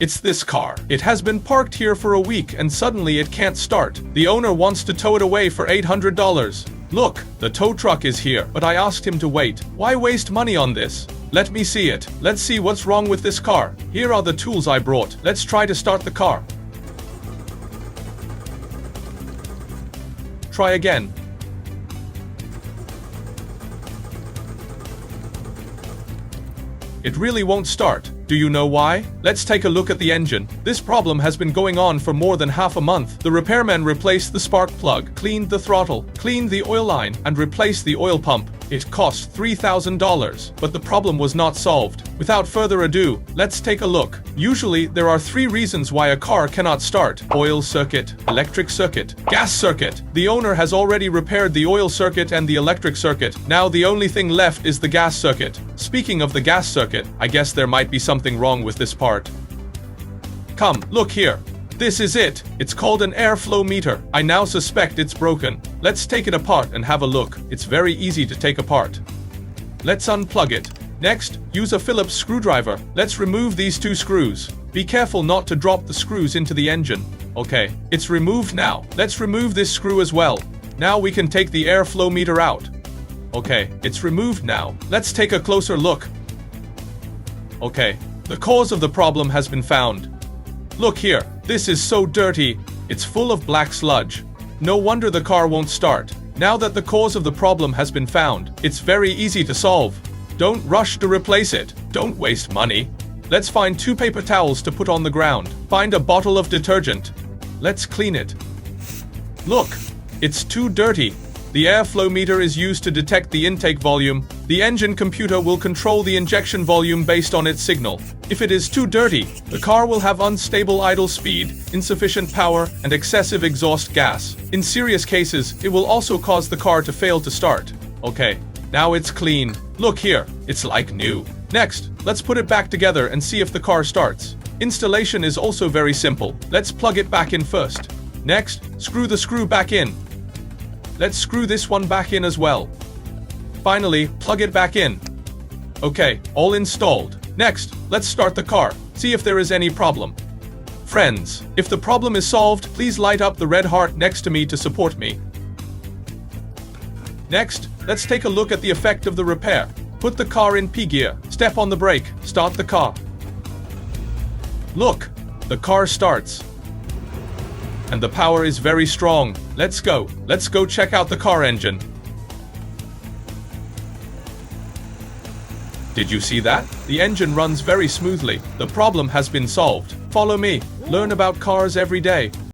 It's this car. It has been parked here for a week and suddenly it can't start. The owner wants to tow it away for $800. Look, the tow truck is here, but I asked him to wait. Why waste money on this? Let me see it. Let's see what's wrong with this car. Here are the tools I brought. Let's try to start the car. Try again. It really won't start. Do you know why? Let's take a look at the engine. This problem has been going on for more than half a month. The repairman replaced the spark plug, cleaned the throttle, cleaned the oil line, and replaced the oil pump. It cost $3,000, but the problem was not solved. Without further ado, let's take a look. Usually, there are 3 reasons why a car cannot start: oil circuit, electric circuit, gas circuit. The owner has already repaired the oil circuit and the electric circuit. Now the only thing left is the gas circuit. Speaking of the gas circuit, I guess there might be something wrong with this part. Come, look here. This is it. It's called an airflow meter. I now suspect it's broken. Let's take it apart and have a look. It's very easy to take apart. Let's unplug it. Next, use a Phillips screwdriver. Let's remove these 2 screws. Be careful not to drop the screws into the engine. Okay, it's removed now. Let's remove this screw as well. Now we can take the airflow meter out. Okay, it's removed now. Let's take a closer look. Okay, the cause of the problem has been found. Look here, this is so dirty. It's full of black sludge. No wonder the car won't start. Now that the cause of the problem has been found, it's very easy to solve. Don't rush to replace it. Don't waste money. Let's find 2 paper towels to put on the ground. Find a bottle of detergent. Let's clean it. Look, it's too dirty. The airflow meter is used to detect the intake volume. The engine computer will control the injection volume based on its signal. If it is too dirty, the car will have unstable idle speed, insufficient power, and excessive exhaust gas. In serious cases, it will also cause the car to fail to start. Okay, now it's clean. Look here, it's like new. Next, let's put it back together and see if the car starts. Installation is also very simple. Let's plug it back in first. Next, screw the screw back in. Let's screw this one back in as well. Finally, plug it back in. Okay, all installed. Next, let's start the car. See if there is any problem. Friends, if the problem is solved, please light up the red heart next to me to support me. Next, let's take a look at the effect of the repair. Put the car in P gear. Step on the brake. Start the car. Look, the car starts. And the power is very strong. Let's go. Let's go check out the car engine. Did you see that? The engine runs very smoothly. The problem has been solved. Follow me. Learn about cars every day.